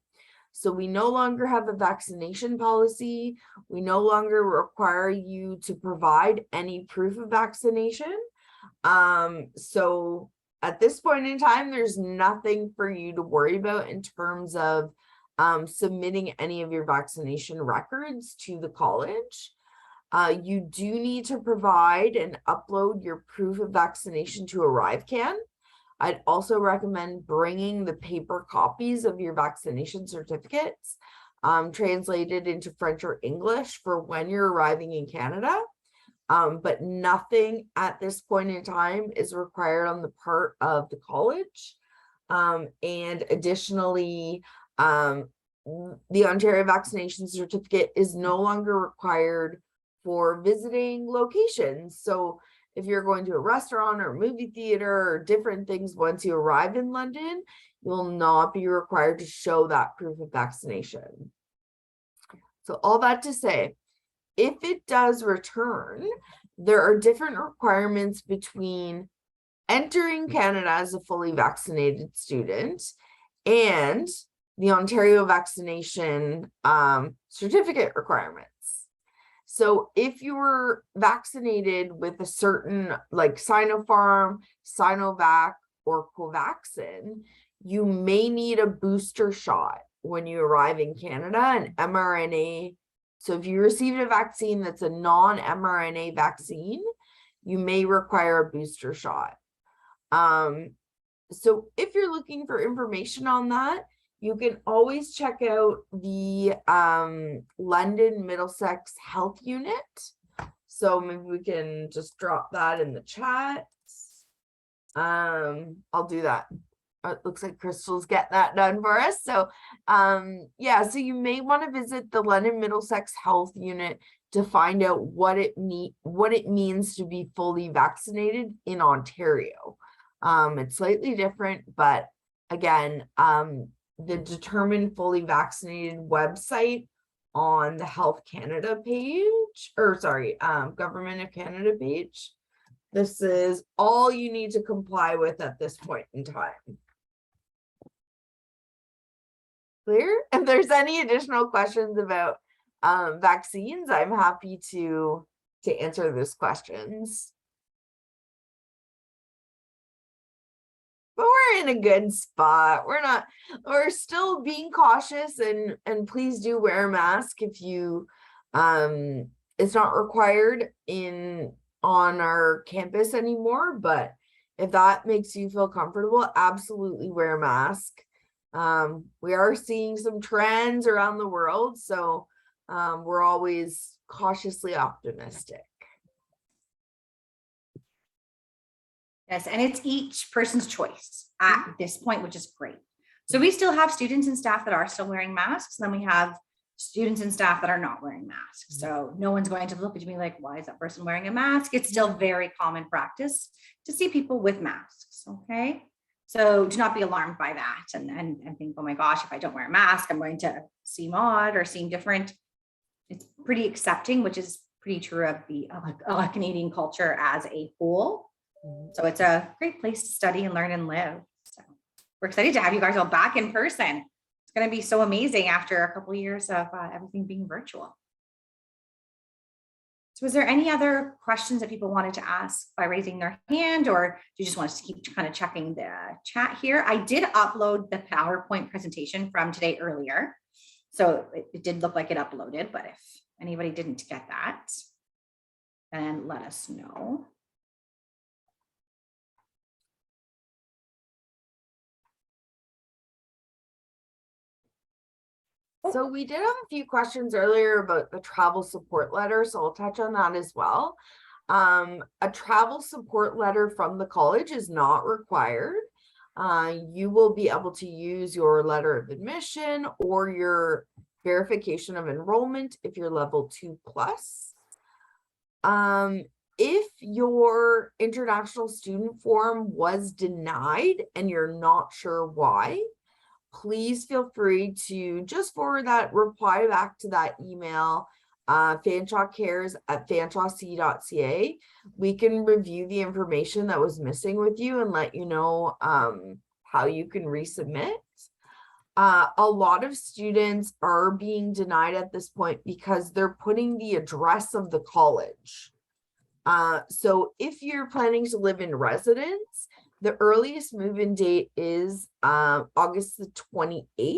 So we no longer have a vaccination policy. We no longer require you to provide any proof of vaccination. So at this point in time, there's nothing for you to worry about in terms of submitting any of your vaccination records to the college. You do need to provide and upload your proof of vaccination to ArriveCAN. I'd also recommend bringing the paper copies of your vaccination certificates translated into French or English for when you're arriving in Canada. But nothing at this point in time is required on the part of the college. And additionally, the Ontario vaccination certificate is no longer required for visiting locations. So if you're going to a restaurant or a movie theater or different things, once you arrive in London, you will not be required to show that proof of vaccination. So all that to say, if it does return, there are different requirements between entering Canada as a fully vaccinated student and the Ontario vaccination certificate requirements. So if you were vaccinated with a certain like Sinopharm, Sinovac, or Covaxin, you may need a booster shot when you arrive in Canada, an mRNA. So if you received a vaccine that's a non-mRNA vaccine, you may require a booster shot. So if you're looking for information on that, you can always check out the London Middlesex Health Unit. So maybe we can just drop that in the chat. I'll do that. It looks like Crystal's getting that done for us. So yeah, so you may want to visit the London Middlesex Health Unit to find out what it means to be fully vaccinated in Ontario. It's slightly different, but again, the Determined Fully Vaccinated website on the Health Canada page, or sorry, Government of Canada page. This is all you need to comply with at this point in time. Clear? If there's any additional questions about vaccines, I'm happy to answer those questions. But we're in a good spot. We're still being cautious, and please do wear a mask if you it's not required on our campus anymore, but if that makes you feel comfortable, absolutely wear a mask. We are seeing some trends around the world, so we're always cautiously optimistic. Yes, and it's each person's choice at this point, which is great. So we still have students and staff that are still wearing masks, and then we have students and staff that are not wearing masks. So no one's going to look at me like, why is that person wearing a mask? It's still very common practice to see people with masks, okay? So do not be alarmed by that and think, oh my gosh, if I don't wear a mask, I'm going to seem odd or seem different. It's pretty accepting, which is pretty true of the Canadian culture as a whole. So it's a great place to study and learn and live. So we're excited to have you guys all back in person. It's going to be so amazing after a couple of years of everything being virtual. So is there any other questions that people wanted to ask by raising their hand, or do you just want us to keep kind of checking the chat here? I did upload the PowerPoint presentation from today earlier. So it did look like it uploaded, but if anybody didn't get that, then let us know. So we did have a few questions earlier about the travel support letter, so I'll touch on that as well. A travel support letter from the college is not required. You will be able to use your letter of admission or your verification of enrollment if you're level 2+. If your international student form was denied and you're not sure why, please feel free to just forward that reply back to that email, FanShawe Cares at fanshawec.ca. We can review the information that was missing with you and let you know how you can resubmit. A lot of students are being denied at this point because they're putting the address of the college. So if you're planning to live in residence, the earliest move-in date is August the 28th.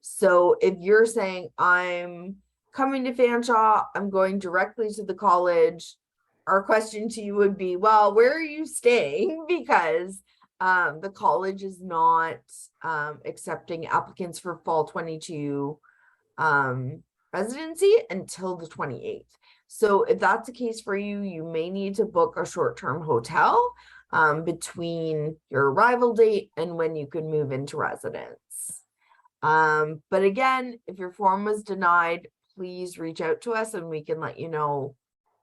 So if you're saying, I'm coming to FanShawe, I'm going directly to the college, our question to you would be, well, where are you staying? Because the college is not accepting applicants for fall 22 residency until the 28th. So if that's the case for you, you may need to book a short-term hotel between your arrival date and when you can move into residence. But again, if your form was denied, please reach out to us and we can let you know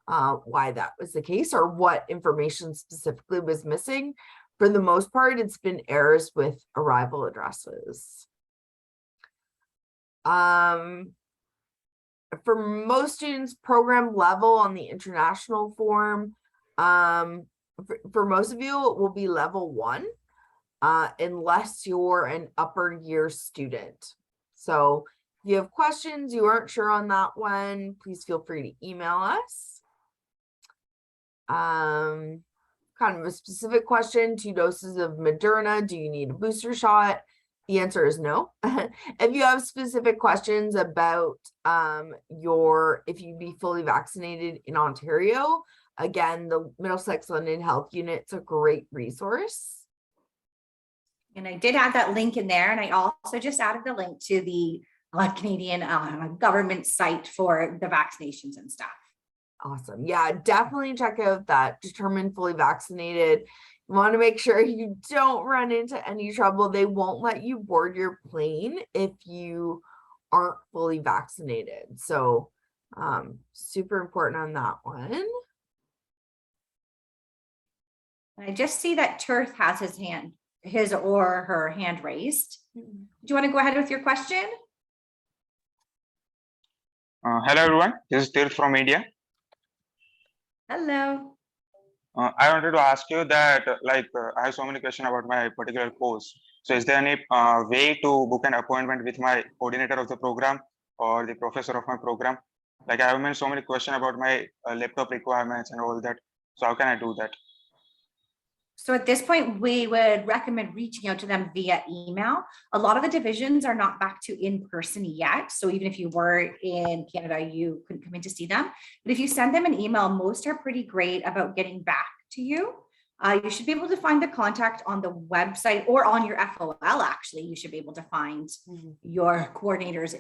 why that was the case or what information specifically was missing. For the most part, it's been errors with arrival addresses. For most students, program level on the international form, for most of you, it will be level 1, unless you're an upper year student. So if you have questions, you aren't sure on that one, please feel free to email us. Kind of a specific question, 2 doses of Moderna, do you need a booster shot? The answer is no. If you have specific questions about if you'd be fully vaccinated in Ontario, again, the Middlesex London Health Unit's a great resource. And I did add that link in there, and I also just added the link to the Canadian government site for the vaccinations and stuff. Awesome. Yeah, definitely check out that Determined Fully Vaccinated. You want to make sure you don't run into any trouble. They won't let you board your plane if you aren't fully vaccinated. So super important on that one. I just see that Tirth has his or her hand raised. Do you want to go ahead with your question? Hello everyone, this is Tirth from India. Hello. I wanted to ask you that I have so many questions about my particular course. So is there any way to book an appointment with my coordinator of the program or the professor of my program? Like I have so many questions about my laptop requirements and all that. So how can I do that? So at this point, we would recommend reaching out to them via email. A lot of the divisions are not back to in person yet. So even if you were in Canada, you couldn't come in to see them. But if you send them an email, most are pretty great about getting back to you. You should be able to find the contact on the website or on your FOL, actually. You should be able to find your coordinator's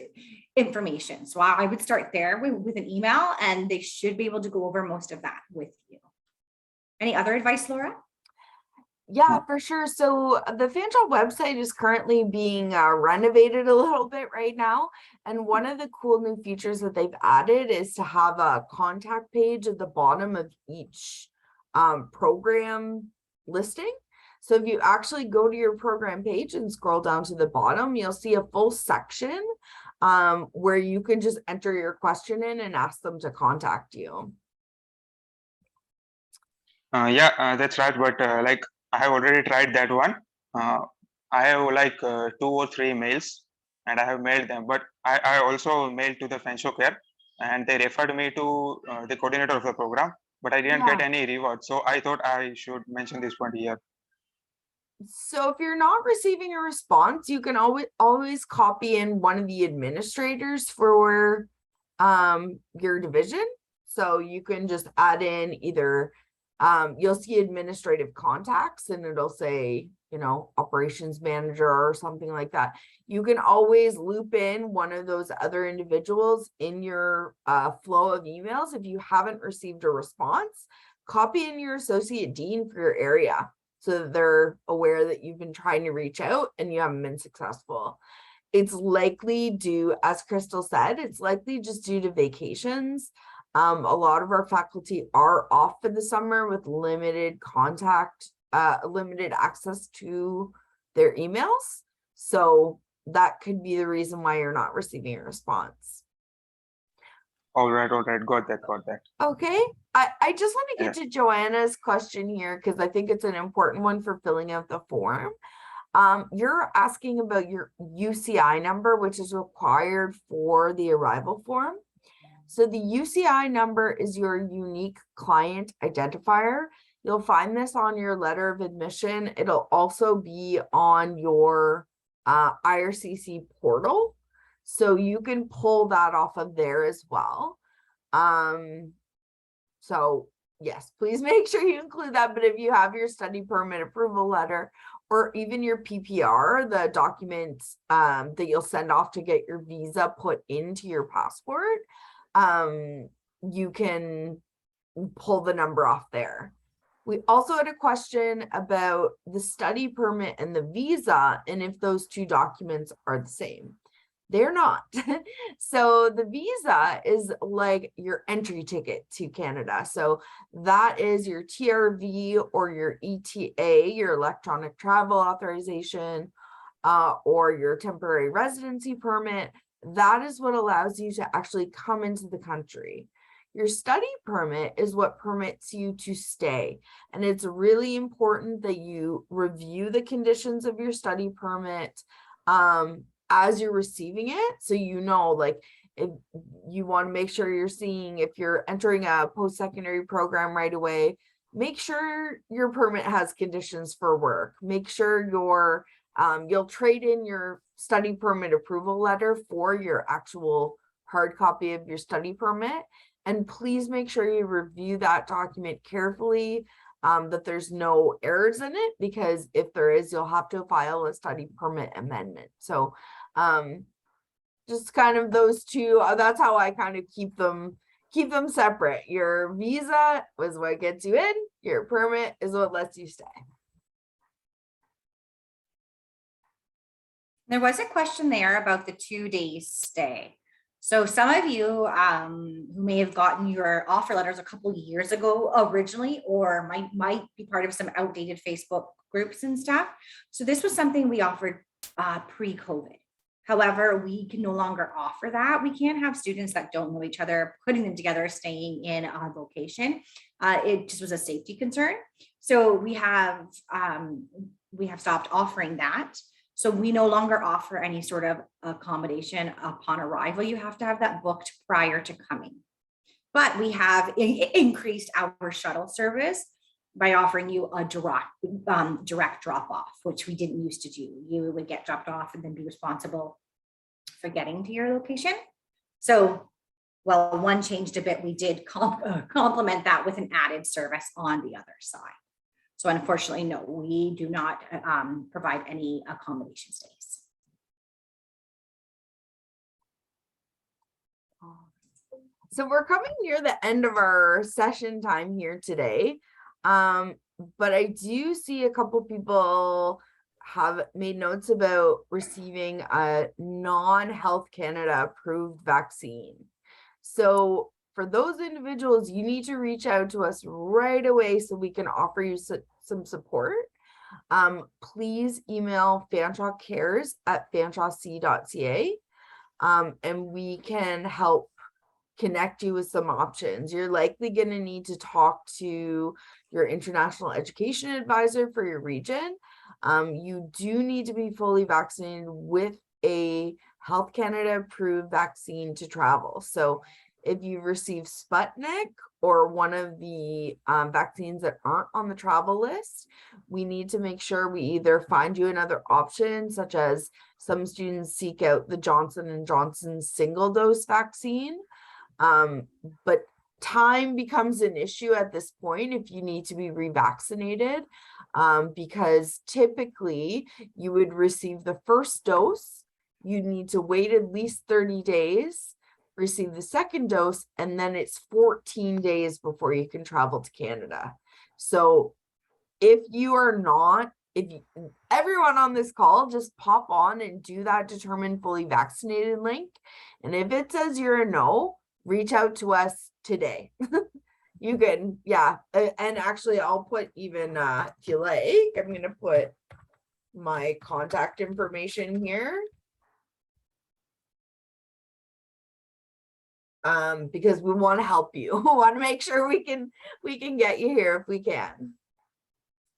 information. So I would start there with an email, and they should be able to go over most of that with you. Any other advice, Laura? Yeah, for sure. So the FanShawe website is currently being renovated a little bit right now. And one of the cool new features that they've added is to have a contact page at the bottom of each program listing. So if you actually go to your program page and scroll down to the bottom, you'll see a full section where you can just enter your question in and ask them to contact you. That's right. But I have already tried that one. I have 2 or 3 mails and I have mailed them, but I also mailed to the FanShawe Care and they referred me to the coordinator of the program, but I didn't get Yeah. any reward. So I thought I should mention this point here. So if you're not receiving a response, you can always copy in one of the administrators for your division. So you can just add in either you'll see administrative contacts and it'll say, you know, operations manager or something like that. You can always loop in one of those other individuals in your flow of emails. If you haven't received a response, copy in your associate dean for your area so that they're aware that you've been trying to reach out and you haven't been successful. It's likely due, as Crystal said, it's likely just due to vacations. A lot of our faculty are off for the summer with limited limited access to their emails. So that could be the reason why you're not receiving a response. All right, got that. Okay, I just want to get to Joanna's question here because I think it's an important one for filling out the form. You're asking about your UCI number, which is required for the arrival form. So the UCI number is your unique client identifier. You'll find this on your letter of admission. It'll also be on your IRCC portal. So you can pull that off of there as well. So yes, please make sure you include that. But if you have your study permit approval letter or even your PPR, the documents that you'll send off to get your visa put into your passport, you can pull the number off there. We also had a question about the study permit and the visa and if those two documents are the same. They're not. So the visa is like your entry ticket to Canada. So that is your TRV or your ETA, your electronic travel authorization, or your temporary residency permit. That is what allows you to actually come into the country. Your study permit is what permits you to stay. And it's really important that you review the conditions of your study permit as you're receiving it. So, you know, like if you want to make sure you're seeing if you're entering a post-secondary program right away, make sure your permit has conditions for work. Make sure you'll trade in your study permit approval letter for your actual hard copy of your study permit. And please make sure you review that document carefully, that there's no errors in it, because if there is, you'll have to file a study permit amendment. So just kind of those two, that's how I kind of keep them separate. Your visa is what gets you in, your permit is what lets you stay. There was a question there about the 2 days stay. So some of you who may have gotten your offer letters a couple of years ago originally, or might be part of some outdated Facebook groups and stuff. So this was something we offered pre-COVID. However, we can no longer offer that. We can't have students that don't know each other, putting them together, staying in a location. It just was a safety concern. So we have stopped offering that. So we no longer offer any sort of accommodation upon arrival. You have to have that booked prior to coming. But we have increased our shuttle service by offering you a direct drop off, which we didn't used to do. You would get dropped off and then be responsible for getting to your location. So, well, one changed a bit. We did complement that with an added service on the other side. So unfortunately, no, we do not provide any accommodation stays. So we're coming near the end of our session time here today. But I do see a couple people have made notes about receiving a non-Health Canada approved vaccine. So for those individuals, you need to reach out to us right away so we can offer you some support. Please email FanShawe Cares at fanshawec.ca, and we can help connect you with some options. You're likely going to need to talk to your international education advisor for your region. You do need to be fully vaccinated with a Health Canada approved vaccine to travel. So if you receive Sputnik or one of the vaccines that aren't on the travel list, we need to make sure we either find you another option, such as some students seek out the Johnson & Johnson single dose vaccine. But time becomes an issue at this point if you need to be revaccinated, because typically you would receive the first dose, you need to wait at least 30 days, receive the second dose, and then it's 14 days before you can travel to Canada. So if you are not, everyone on this call, just pop on and do that determine fully vaccinated link. And if it says you're a no, reach out to us today. You can, yeah. And actually I'll put even, if you like, I'm going to put my contact information here. Because we want to help you. We want to make sure we can get you here if we can.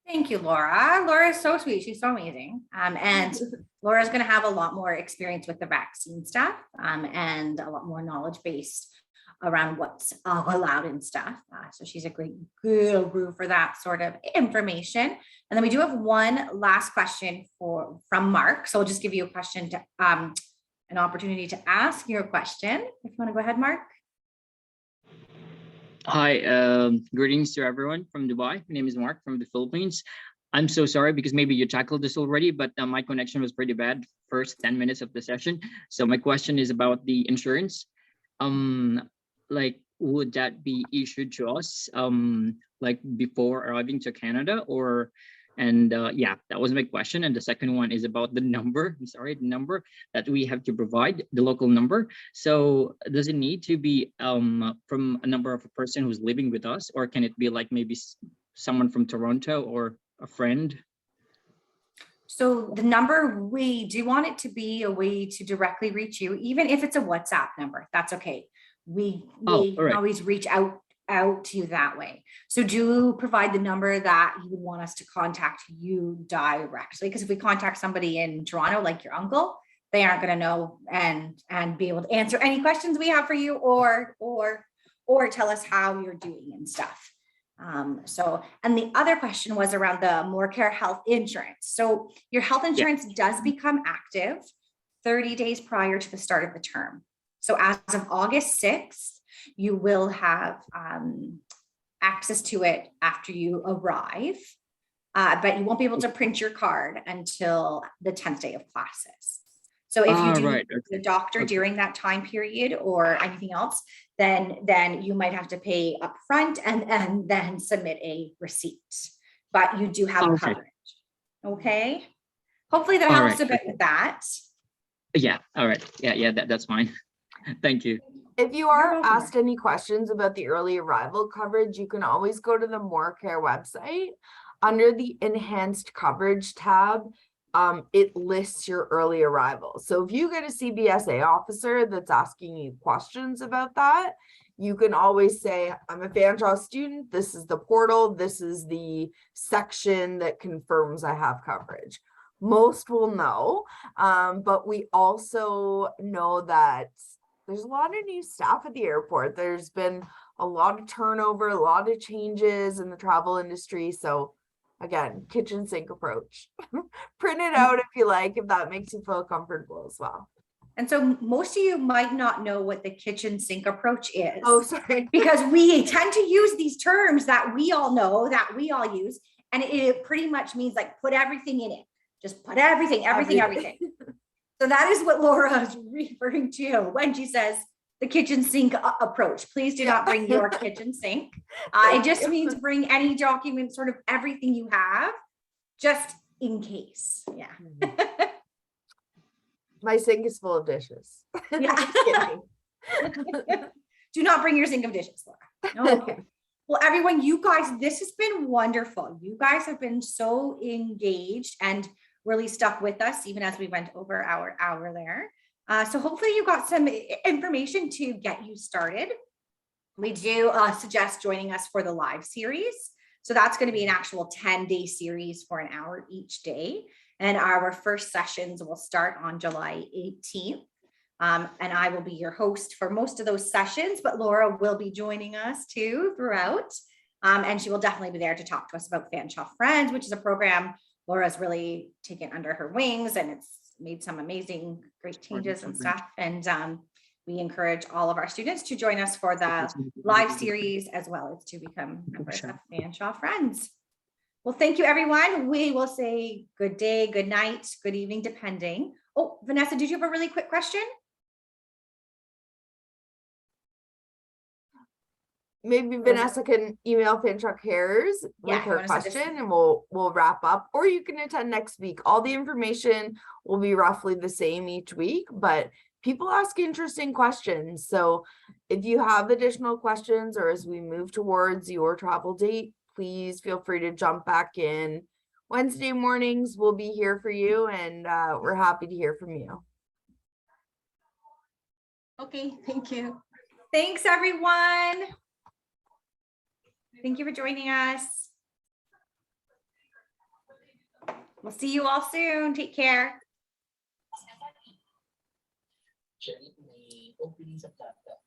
Thank you, Laura. Laura is so sweet. She's so amazing. And Laura's going to have a lot more experience with the vaccine stuff, and a lot more knowledge based around what's allowed and stuff. So she's a great guru for that sort of information. And then we do have one last question from Mark. So we'll just give you a question to an opportunity to ask your question. If you want to go ahead, Mark. Hi, greetings to everyone from Dubai. My name is Mark from the Philippines. I'm so sorry because maybe you tackled this already, but my connection was pretty bad first 10 minutes of the session. So my question is about the insurance. Like, would that be issued to us like before arriving to Canada, or? And yeah, that was my question. And the second one is about the number. I'm sorry, the number that we have to provide, the local number. So does it need to be from a number of a person who's living with us, or can it be like maybe someone from Toronto or a friend? So the number, we do want it to be a way to directly reach you, even if it's a WhatsApp number, that's okay. We can always reach out to you that way. So do provide the number that you would want us to contact you directly, because if we contact somebody in Toronto, like your uncle, they aren't going to know and be able to answer any questions we have for you, or tell us how you're doing and stuff. So, and the other question was around the MoreCare health insurance. So your health insurance does become active 30 days prior to the start of the term. So as of August 6th, you will have access to it after you arrive, but you won't be able to print your card until the 10th day of classes. So if you do the doctor during that time period or anything else, then you might have to pay upfront and then submit a receipt, but you do have coverage. Okay. Hopefully that helps a bit with that. Yeah. All right. Yeah. That's fine. Thank you. If you are asked any questions about the early arrival coverage, you can always go to the MoreCare website. Under the enhanced coverage tab, it lists your early arrival. So if you get a CBSA officer that's asking you questions about that, you can always say, I'm a FanShawe student. This is the portal. This is the section that confirms I have coverage. Most will know, but we also know that there's a lot of new staff at the airport. There's been a lot of turnover, a lot of changes in the travel industry. So again, kitchen sink approach. Print it out if you like, if that makes you feel comfortable as well. And so most of you might not know what the kitchen sink approach is. Oh, sorry. Because we tend to use these terms that we all know, that we all use. And it pretty much means like put everything in it. Just put everything. So that is what Laura is referring to when she says the kitchen sink approach. Please do not bring your kitchen sink. It just means bring any document, sort of everything you have, just in case. Yeah. My sink is full of dishes. Yeah. Do not bring your sink of dishes, Laura. Okay. Well, everyone, you guys, this has been wonderful. You guys have been so engaged and really stuck with us, even as we went over our hour there. So hopefully you got some information to get you started. We do suggest joining us for the live series. So that's going to be an actual 10-day series for an hour each day. And our first sessions will start on July 18th. And I will be your host for most of those sessions, but Laura will be joining us too throughout. And she will definitely be there to talk to us about FanShawe Friends, which is a program Laura's really taken under her wings, and it's made some amazing, great changes and stuff. And we encourage all of our students to join us for the live series, as well as to become members of FanShawe Friends. Well, thank you, everyone. We will say good day, good night, good evening, depending. Oh, Vanessa, did you have a really quick question? Maybe Vanessa can email FanShawe Cares with her question and we'll wrap up, or you can attend next week. All the information will be roughly the same each week, but people ask interesting questions. So if you have additional questions, or as we move towards your travel date, please feel free to jump back in. Wednesday mornings, we'll be here for you, and we're happy to hear from you. Okay, thank you. Thanks, everyone. Thank you for joining us. We'll see you all soon. Take care. May opening sa plata.